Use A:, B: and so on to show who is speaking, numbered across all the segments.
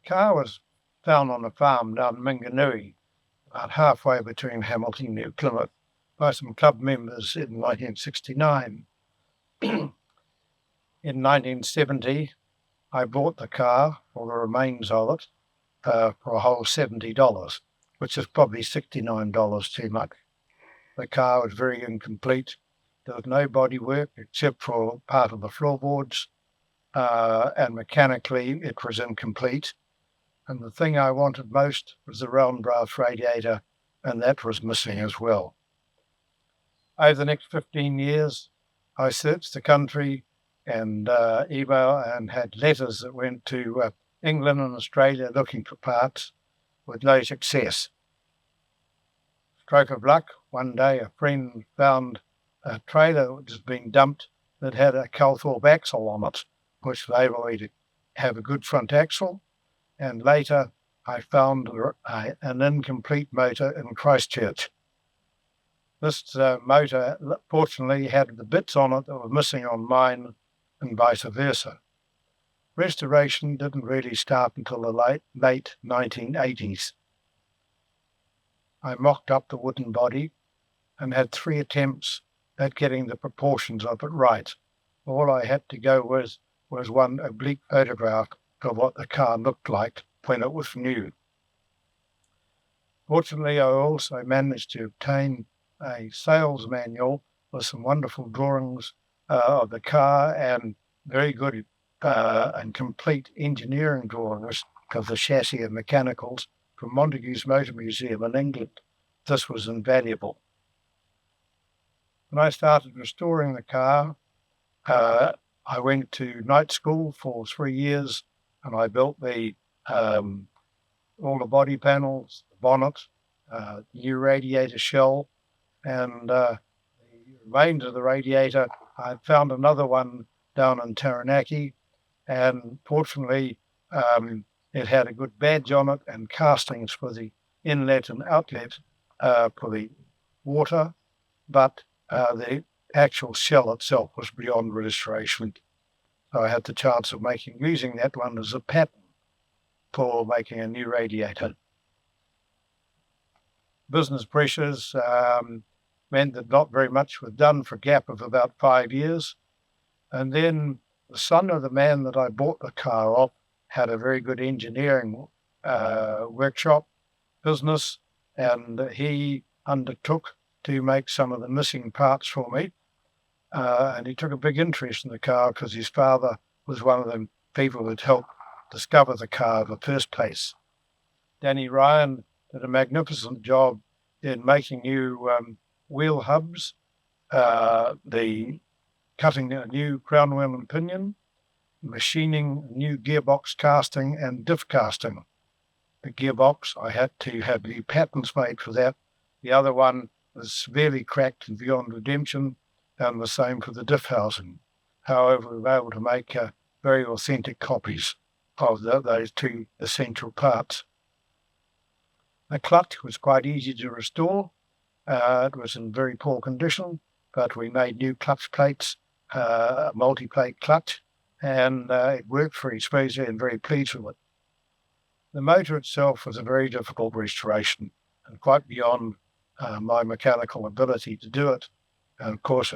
A: car was found on a farm down Minganui, about halfway between Hamilton and New Plymouth, by some club members in 1969. In 1970, I bought the car, or the remains of it, for a whole $70, which is probably $69 too much. The car was very incomplete. There was no bodywork except for part of the floorboards, and mechanically it was incomplete. And the thing I wanted most was the round brass radiator, and that was missing as well. Over the next 15 years, I searched the country and email and had letters that went to England and Australia looking for parts with no success. Stroke of luck, one day a friend found a trailer which was being dumped that had a Calthorpe axle on it, which enabled me to have a good front axle. And later I found an incomplete motor in Christchurch. This motor, fortunately, had the bits on it that were missing on mine and vice versa. Restoration didn't really start until the late 1980s. I mocked up the wooden body and had 3 attempts at getting the proportions of it right. All I had to go with was one oblique photograph of what the car looked like when it was new. Fortunately, I also managed to obtain a sales manual with some wonderful drawings of the car and very good and complete engineering drawings of the chassis and mechanicals from Montague's Motor Museum in England. This was invaluable. When I started restoring the car, I went to night school for 3 years, and I built all the body panels, the bonnet, new radiator shell, and the remains of the radiator. I found another one down in Taranaki, and fortunately it had a good badge on it and castings for the inlet and outlet for the water, but the actual shell itself was beyond restoration. So I had the chance of using that one as a pattern for making a new radiator. Business pressures meant that not very much was done for a gap of about 5 years. And then the son of the man that I bought the car off had a very good engineering workshop business, and he undertook to make some of the missing parts for me. And he took a big interest in the car because his father was one of the people that helped discover the car in the first place. Danny Ryan did a magnificent job in making new wheel hubs, cutting a new crown wheel and pinion, machining new gearbox casting and diff casting. The gearbox, I had to have new patents made for that. The other one was severely cracked and beyond redemption, and the same for the diff housing. However, we were able to make very authentic copies of those 2 essential parts. The clutch was quite easy to restore. It was in very poor condition, but we made new clutch plates, a multi-plate clutch, and it worked very smoothly and very pleased with it. The motor itself was a very difficult restoration and quite beyond my mechanical ability to do it. And of course,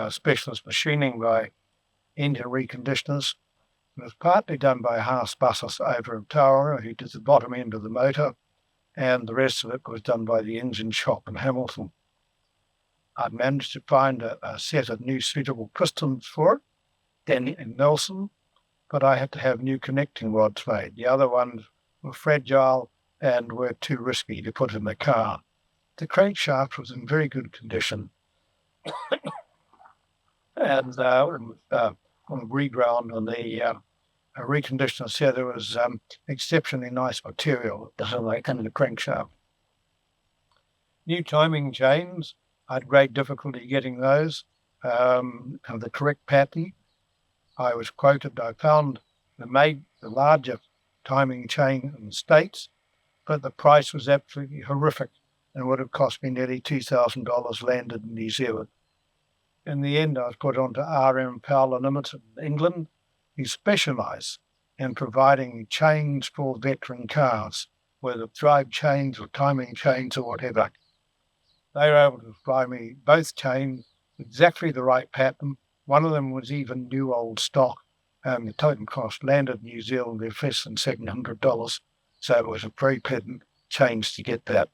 A: specialist machining by engine reconditioners. It was partly done by Haas Buses over in Tauranga, who did the bottom end of the motor, and the rest of it was done by the engine shop in Hamilton. I'd managed to find a set of new suitable pistons for it, Danny and Nelson, but I had to have new connecting rods made. The other ones were fragile and were too risky to put in the car. The crankshaft was in very good condition. And on the reground on the reconditioner said it was exceptionally nice material in the crankshaft. New timing chains, I had great difficulty getting those of the correct pattern. I was quoted, I found they made the larger timing chain in the States, but the price was absolutely horrific and would have cost me nearly $2,000 landed in New Zealand. In the end, I was put onto RM Fowler Limited in England, who specialise in providing chains for veteran cars, whether drive chains or timing chains or whatever. They were able to supply me both chains, exactly the right pattern. One of them was even new old stock. The total cost landed in New Zealand at less than $700. So it was a very pleasant change to get that.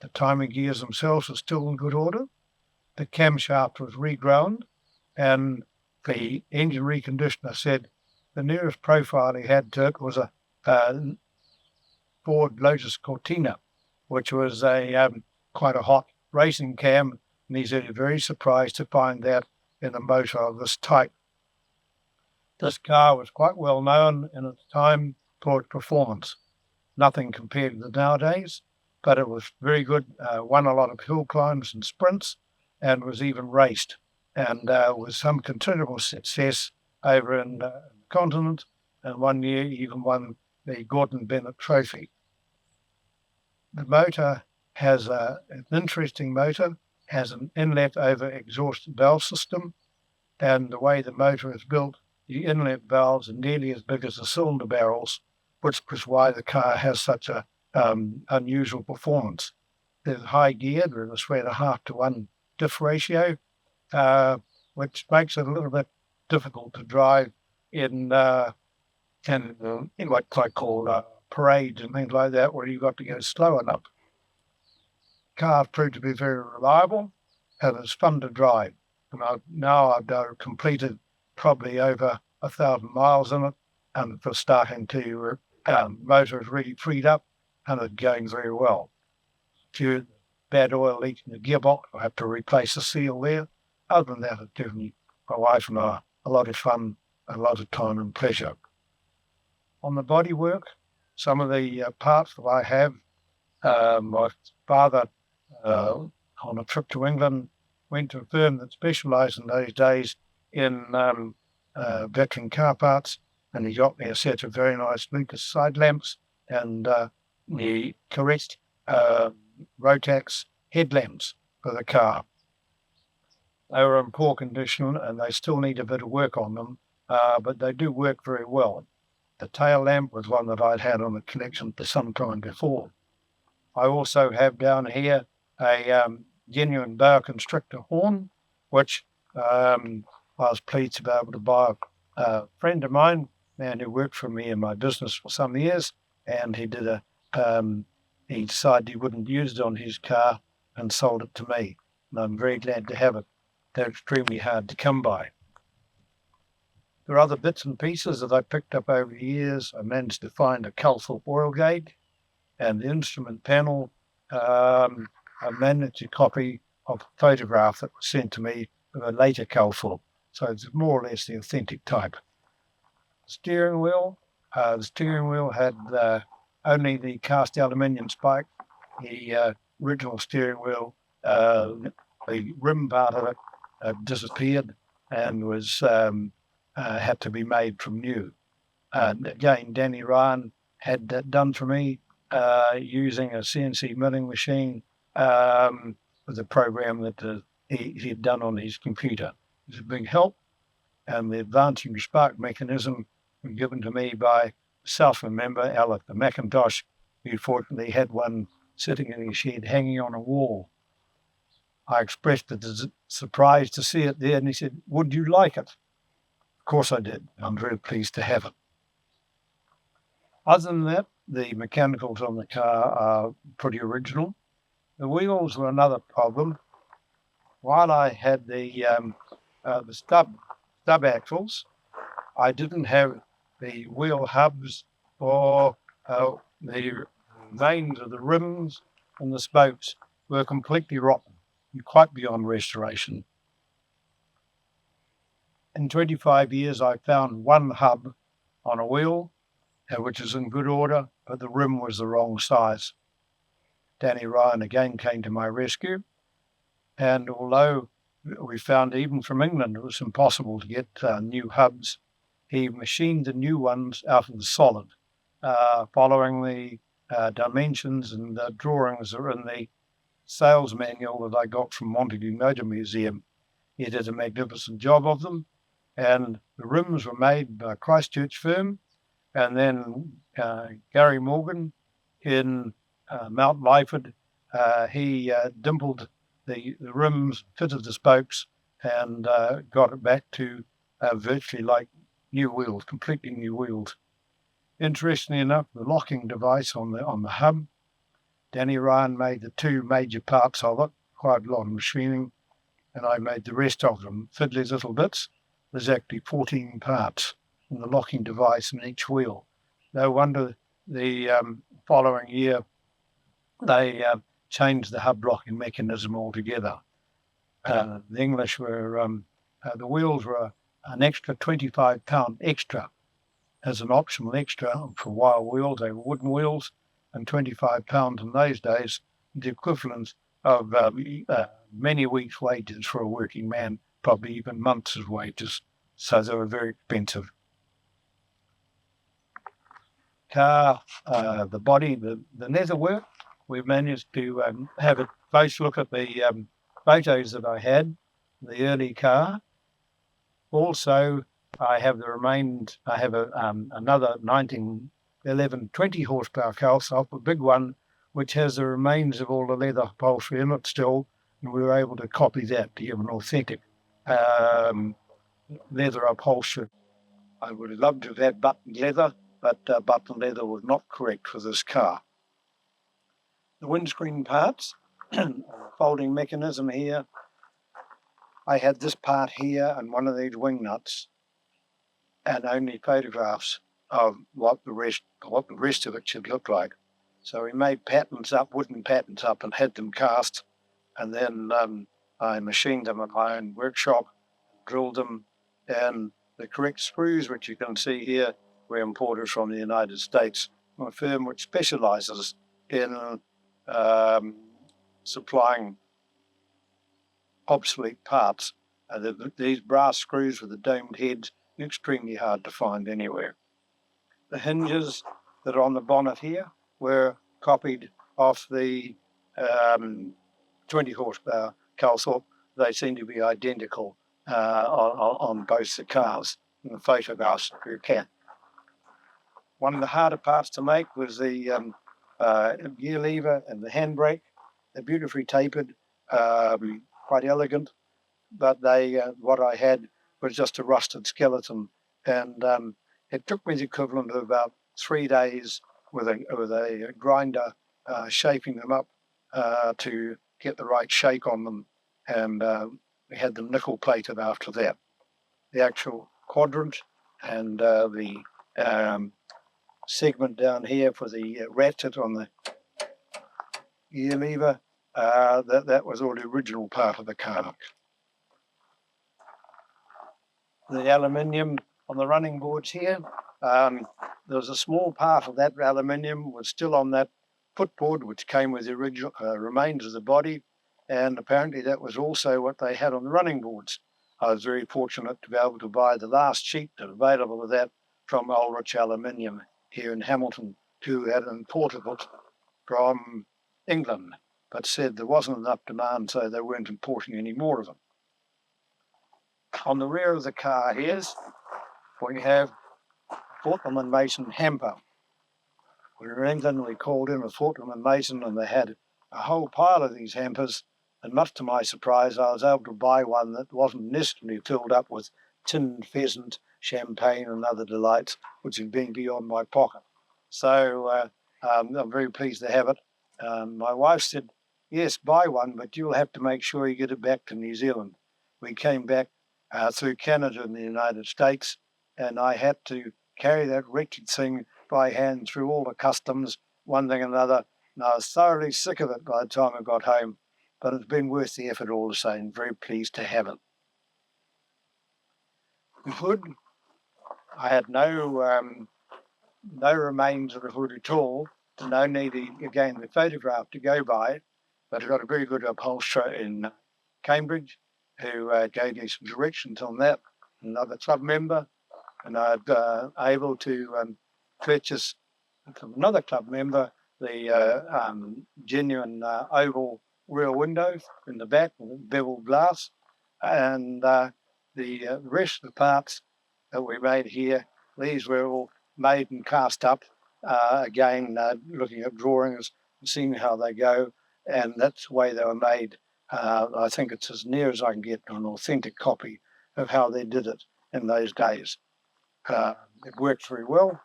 A: The timing gears themselves were still in good order. The camshaft was reground, and the engine reconditioner said the nearest profile he had to it was a Ford Lotus Cortina, which was a quite a hot racing cam, and he said he was very surprised to find that in a motor of this type. This car was quite well known in its time for its performance. Nothing compared to nowadays, but it was very good, won a lot of hill climbs and sprints, and was even raced, and with some considerable success over in the continent, and one year even won the Gordon Bennett Trophy. The motor has an interesting motor, has an inlet over exhaust valve system, and the way the motor is built, the inlet valves are nearly as big as the cylinder barrels, which is why the car has such a unusual performance. There's high gear, there's a 3.5-to-1 diff ratio, which makes it a little bit difficult to drive in what I call parades and things like that, where you've got to go slow enough. The car proved to be very reliable, and it's fun to drive. And I've completed probably over 1,000 miles in it, and for starting to motor is really freed up, and it's going very well. Few bad oil leak in the gearbox, I have to replace the seal there. Other than that, it's given my wife and I a lot of fun, a lot of time and pleasure. On the bodywork, some of the parts that I have, my father, on a trip to England, went to a firm that specialised in those days in veteran car parts, and he got me a set of very nice Lucas side lamps and the correct Rotax headlamps for the car. They were in poor condition and they still need a bit of work on them, but they do work very well. The tail lamp was one that I'd had on the collection for some time before. I also have down here a genuine boa constrictor horn, which I was pleased to be able to buy a friend of mine, man who worked for me in my business for some years, and he did he decided he wouldn't use it on his car and sold it to me. And I'm very glad to have it. They're extremely hard to come by. There are other bits and pieces that I picked up over the years. I managed to find a Calthorpe oil gauge and the instrument panel. I managed a copy of a photograph that was sent to me of a later Calthorpe. So it's more or less the authentic type. Steering wheel. The steering wheel had only the cast aluminium spike. The original steering wheel, the rim part of it disappeared and was had to be made from new. Again, Danny Ryan had that done for me using a CNC milling machine with a program that he had done on his computer. It was a big help, and the advancing spark mechanism was given to me by Southland member, Alec the Macintosh, who fortunately had one sitting in his shed hanging on a wall. I expressed a surprise to see it there, and he said, "Would you like it?" Of course I did. I'm very pleased to have it. Other than that, the mechanicals on the car are pretty original. The wheels were another problem. While I had the stub axles, I didn't have the wheel hubs or the veins of the rims, and the spokes were completely rotten and quite beyond restoration. In 25 years, I found one hub on a wheel, which is in good order, but the rim was the wrong size. Danny Ryan again came to my rescue, and although we found even from England it was impossible to get new hubs, he machined the new ones out of the solid, following the dimensions and the drawings that are in the sales manual that I got from Montague Motor Museum. He did a magnificent job of them, and the rims were made by a Christchurch firm, And then Gary Morgan in Mount Lyford, he dimpled the rims, fitted the spokes, and got it back to virtually like new wheels, completely new wheels. Interestingly enough, the locking device on the hub, Danny Ryan made the two major parts of it, quite a lot of machining, and I made the rest of them, fiddly little bits. There's actually 14 parts in the locking device in each wheel. No wonder the following year they changed the hub locking mechanism altogether. The English were, the wheels were an extra £25 extra as an optional extra for wild wheels. They were wooden wheels, and £25 in those days, the equivalent of many weeks' wages for a working man, probably even months' wages. So they were very expensive. Car, the body, the leather work, we've managed to have a close look at the photos that I had, the early car. Also, I have the remains. I have another 1911 20 horsepower Calthorpe, a big one, which has the remains of all the leather upholstery in it still, and we were able to copy that to give an authentic leather upholstery. I would have loved to have had button leather, but button leather was not correct for this car. The windscreen parts, folding mechanism here. I had this part here and one of these wing nuts, and only photographs of what the rest of it should look like. So we made patterns up, wooden patterns up, and had them cast, and then I machined them at my own workshop, drilled them, and the correct screws, which you can see here, were imported from the United States, from a firm which specializes in supplying obsolete parts. These brass screws with the domed heads, extremely hard to find anywhere. The hinges that are on the bonnet here were copied off the 20 horsepower Calthorpe. They seem to be identical on both the cars in the photographs you can. One of the harder parts to make was the gear lever and the handbrake. They're beautifully tapered, quite elegant, but what I had was just a rusted skeleton, and it took me the equivalent of about 3 days with a grinder shaping them up to get the right shake on them, and we had them nickel plated after that. The actual quadrant and the segment down here for the ratchet on the gear lever, that was all the original part of the car. The aluminium on the running boards here, there was a small part of that aluminium was still on that footboard, which came with the original remains of the body, and apparently that was also what they had on the running boards. I was very fortunate to be able to buy the last sheet available of that from Ulrich Aluminium here in Hamilton, who had imported it from England, but said there wasn't enough demand, so they weren't importing any more of them. On the rear of the car here, we have Fortnum and Mason hamper. We were in England, we called in a Fortnum and Mason, and they had a whole pile of these hampers, and much to my surprise, I was able to buy one that wasn't necessarily filled up with tinned pheasant, champagne, and other delights, which had been beyond my pocket. So I'm very pleased to have it. My wife said, yes, buy one, but you'll have to make sure you get it back to New Zealand. We came back through Canada and the United States, and I had to carry that wretched thing by hand through all the customs, one thing and another, and I was thoroughly sick of it by the time I got home, but it's been worth the effort all the same. Very pleased to have it. The hood, I had no remains of the hood at all, no need, again, the photograph to go by, but I got a very good upholsterer in Cambridge who gave me some directions on that, another club member, and I'd able to purchase from another club member the genuine oval rear windows in the back with beveled glass, and the rest of the parts that we made here, these were all made and cast up. Again, looking at drawings and seeing how they go, and that's the way they were made. I think it's as near as I can get an authentic copy of how they did it in those days. It works very well,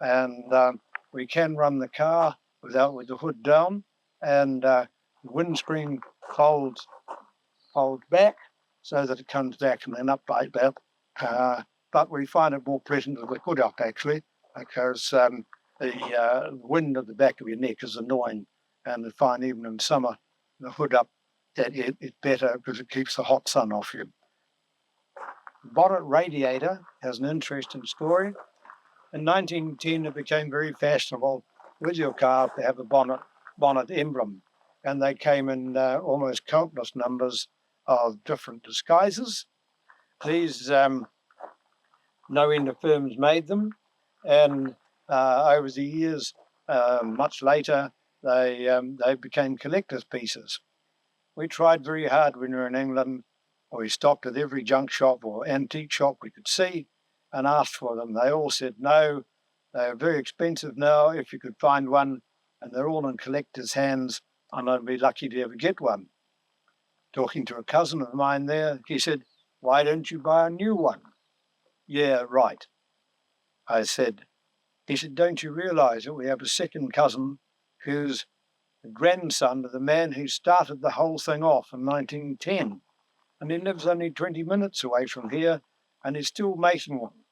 A: and we can run the car with the hood down, and the windscreen folds back so that it comes back and then up like that. But we find it more pleasant with the hood up, actually, because the wind at the back of your neck is annoying, and I find even in summer, the hood up, that it's better because it keeps the hot sun off you. The bonnet radiator has an interesting story. In 1910, it became very fashionable with your car to have a bonnet emblem, and they came in almost countless numbers of different disguises. These, no end of firms made them, and over the years, much later, they became collector's pieces. We tried very hard when we were in England. We stopped at every junk shop or antique shop we could see and asked for them. They all said no. They're very expensive now if you could find one, and they're all in collectors' hands, and I'd be lucky to ever get one. Talking to a cousin of mine there, he said, "Why don't you buy a new one?" "Yeah, right," I said. He said, "Don't you realise that we have a second cousin who's the grandson of the man who started the whole thing off in 1910, and he lives only 20 minutes away from here, and he's still making one."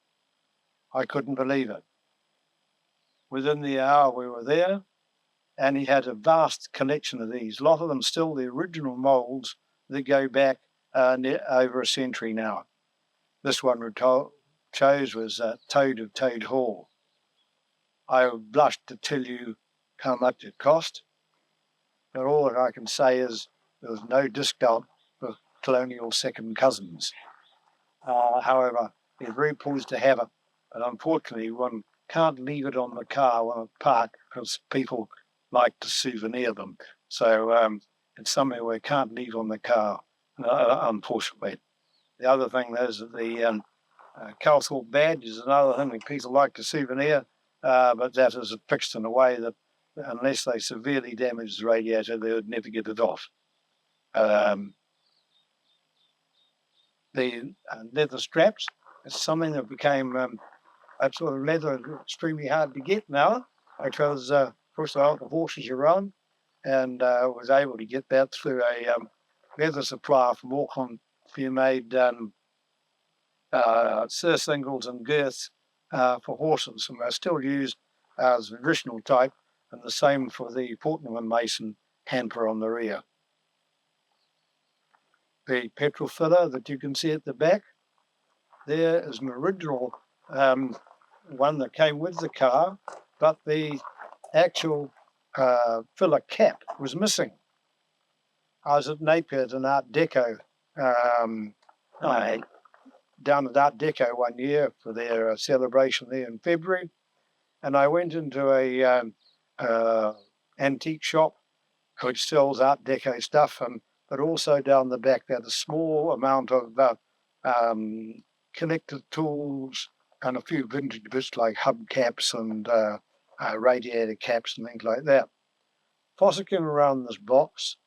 A: I couldn't believe it. Within the hour we were there, and he had a vast collection of these, a lot of them still the original moulds that go back over a century now. This one we chose was Toad of Toad Hall. I blushed to tell you how much it cost, but all that I can say is there was no discount for colonial second cousins. However, it's very pleased to have it, but unfortunately one can't leave it on the car when it's parked because people like to souvenir them. So it's something we can't leave on the car, unfortunately. The other thing is that the Calthorpe badge is another thing that people like to souvenir, but that is fixed in a way that unless they severely damage the radiator, they would never get it off. The leather straps is something that became that sort of leather extremely hard to get now, because first of all the horses are on, and was able to get that through a leather supplier from Auckland who made surcingles and girths for horses, and they're still used as the traditional type, and the same for the Fortnum and Mason hamper on the rear. The petrol filler that you can see at the back, there is an original one that came with the car, but the actual filler cap was missing. I was at Napier at an Art Deco, down at Art Deco one year for their celebration there in February, and I went into a antique shop which sells Art Deco stuff, but also down the back they had a small amount of connected tools and a few vintage bits like hubcaps and radiator caps and things like that. Fossicking around this box,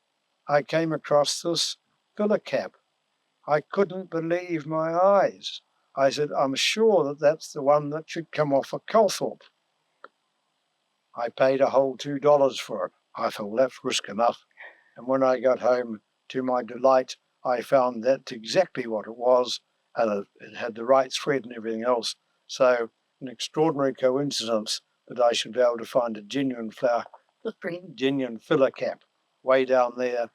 A: I came across this filler cap. I couldn't believe my eyes. I said, "I'm sure that that's the one that should come off a Calthorpe." I paid a whole $2 for it. I thought that's risk enough. And when I got home, to my delight, I found that's exactly what it was, and it had the right thread and everything else. So an extraordinary coincidence that I should be able to find a genuine filler cap way down there,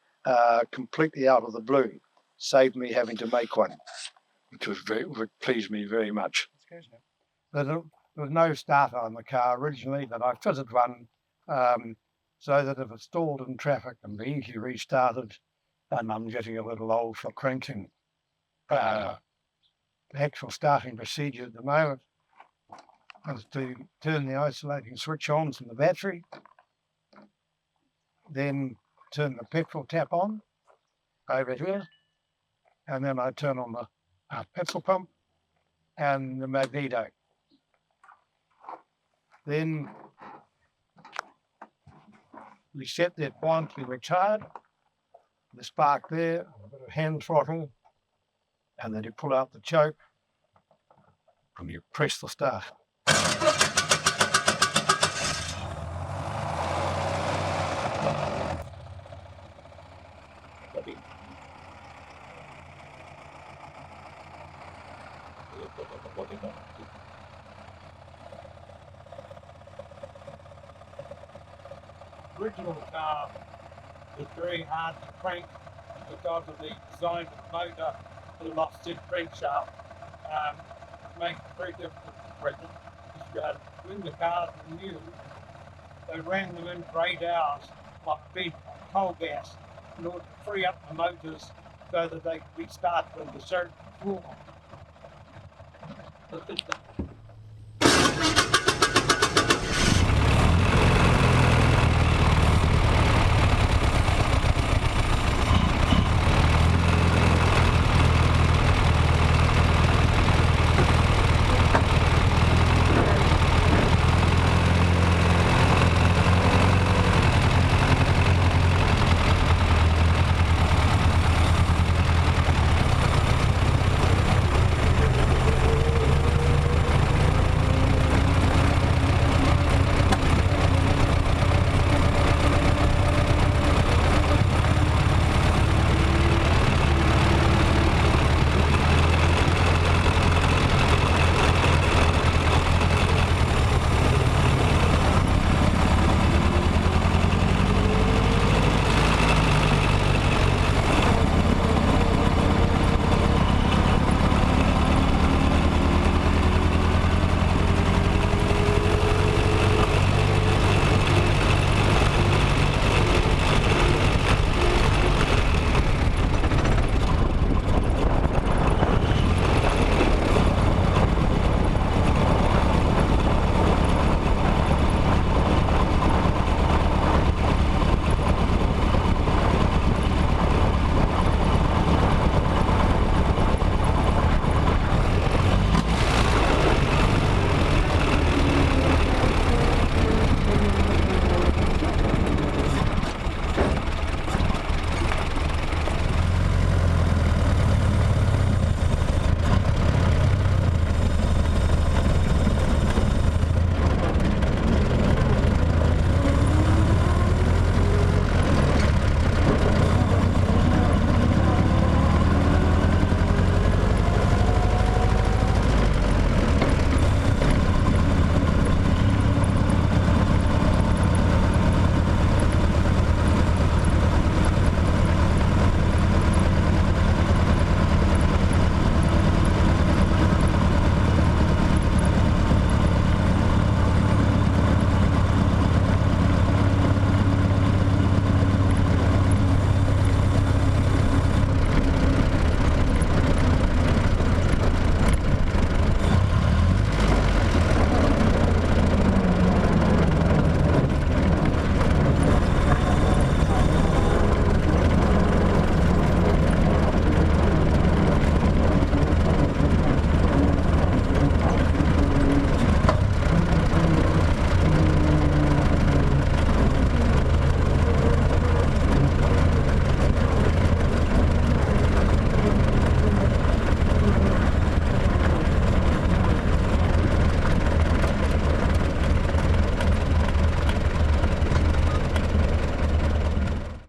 A: completely out of the blue, saved me having to make one, which pleased me very much. There was no starter on the car originally, but I fitted one so that if it stalled in traffic and be easily restarted, and I'm getting a little old for cranking. The actual starting procedure at the moment is to turn the isolating switch on from the battery, then turn the petrol tap on over here, and then I turn on the petrol pump and the magneto. Then we set that blind to retard, the spark there, a bit of hand throttle, and then you pull out the choke and you press the start. Original car was very hard to crank because of the design of the motor with an offset crankshaft. It makes it very difficult to crank it. When the cars were new, they ran them in for 8 hours like bed on coal gas in order to free up the motors so that they could be started with a certain floor.